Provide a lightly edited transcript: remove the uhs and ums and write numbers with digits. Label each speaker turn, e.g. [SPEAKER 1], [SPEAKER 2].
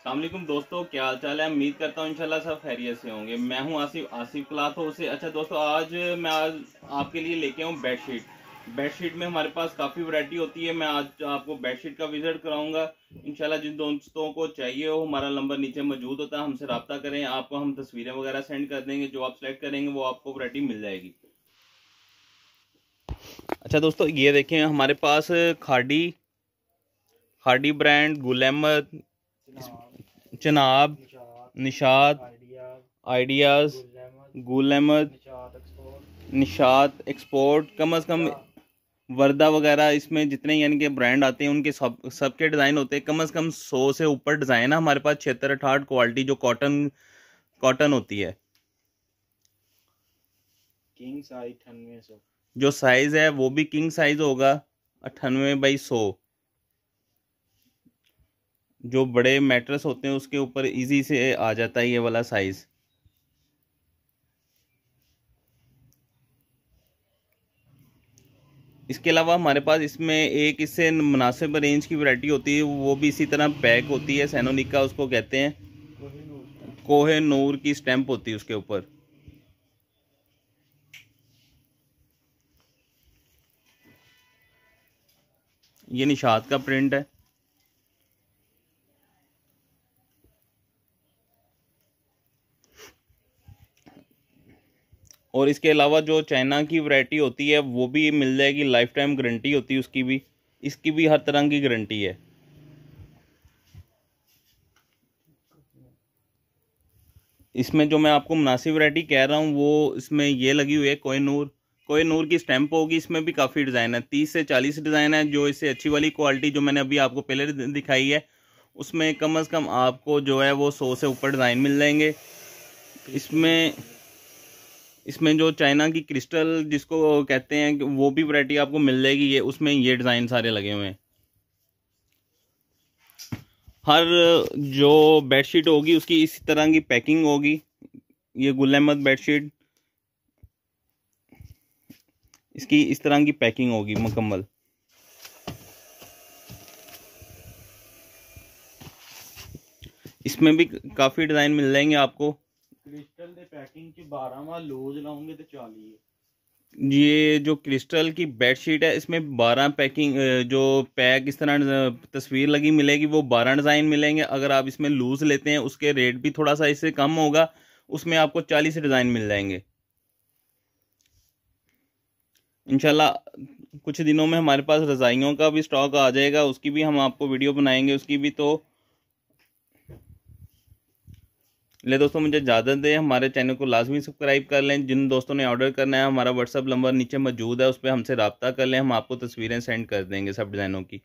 [SPEAKER 1] अस्सलामुअलैकुम दोस्तों, क्या हाल चाल है। उम्मीद करता हूँ इंशाल्लाह सब खैरियत से होंगे। मैं हूँ आसिफ आसिफ क्लॉथ हाउस से। अच्छा दोस्तों, आज आपके लिए लेके आऊँ बेडशीट में हमारे पास काफ़ी वैरायटी होती है। मैं आज आपको बेडशीट का विजिट कराऊंगा इंशाल्लाह। जिन दोस्तों को चाहिए हो, हमारा नंबर नीचे मौजूद होता है, हमसे रब्ता करें। आपको हम तस्वीरें वगैरह सेंड कर देंगे, जो आप सेलेक्ट करेंगे वो आपको वैरायटी मिल जाएगी। अच्छा दोस्तों, ये देखें हमारे पास खाड़ी खाड़ी brand, Gul Ahmed, Chenab, Nishat, ideas, Gul Ahmed, Nishat export, कम अज़ कम वर्दा वगैरह, इसमें जितने यानी कि ब्रांड आते हैं उनके सबके डिज़ाइन होते हैं। कम अज़ कम 100 से ऊपर डिज़ाइन है हमारे पास। 76-68 क्वालिटी जो कॉटन कॉटन होती है।
[SPEAKER 2] किंग साइज 9800,
[SPEAKER 1] जो साइज़ है वो भी किंग साइज़ होगा 98/100। जो बड़े मैट्रेस होते हैं उसके ऊपर इजी से आ जाता है ये वाला साइज़। इसके अलावा हमारे पास इसमें एक इससे मुनासिब रेंज की वैरायटी होती है, वो भी इसी तरह पैक होती है। सैनोनिका उसको कहते हैं। कोहे नूर की स्टैंप होती है उसके ऊपर। ये निशात का प्रिंट है। और इसके अलावा जो चाइना की वैरायटी होती है वो भी मिल जाएगी। लाइफ टाइम गारंटी होती है उसकी भी। इसकी भी हर तरह की गारंटी है। इसमें जो मैं आपको मुनासिब वैरायटी कह रहा हूँ वो इसमें ये लगी हुई है कोहिनूर की स्टैंप होगी। इसमें भी काफ़ी डिज़ाइन है, 30 से 40 डिज़ाइन है। जो इससे अच्छी वाली क्वालिटी जो मैंने अभी आपको पहले दिखाई है, उसमें कम अज़ कम आपको जो है वो 100 से ऊपर डिज़ाइन मिल जाएंगे। इसमें जो चाइना की क्रिस्टल जिसको कहते हैं वो भी वैरायटी आपको मिल जाएगी। ये उसमें ये डिज़ाइन सारे लगे हुए हैं। हर जो बेडशीट होगी उसकी इसी तरह की पैकिंग होगी। ये गुल अहमद बेडशीट, इसकी इस तरह की पैकिंग होगी मुकम्मल। इसमें भी काफ़ी डिज़ाइन मिल जाएंगे आपको।
[SPEAKER 2] क्रिस्टल दे पैकिंग च 12वां लूज लाऊंगे तो 40 है।
[SPEAKER 1] ये जो क्रिस्टल की बेडशीट है इसमें 12 पैकिंग, जो पैक इस तरह तस्वीर लगी मिलेगी वो 12 डिज़ाइन मिलेंगे। अगर आप इसमें लूज लेते हैं उसके रेट भी थोड़ा सा इससे कम होगा, उसमें आपको 40 डिज़ाइन मिल जाएंगे इंशाल्लाह। कुछ दिनों में हमारे पास रज़ाइयों का भी स्टॉक आ जाएगा, उसकी भी हम आपको वीडियो बनाएंगे उसकी भी। तो ले दोस्तों, मुझे इजाज़त दें। हमारे चैनल को लाजमी सब्सक्राइब कर लें। जिन दोस्तों ने ऑर्डर करना है, हमारा व्हाट्सअप नंबर नीचे मौजूद है, उस पर हमसे रब्ता कर लें। हम आपको तस्वीरें सेंड कर देंगे सब डिज़ाइनों की।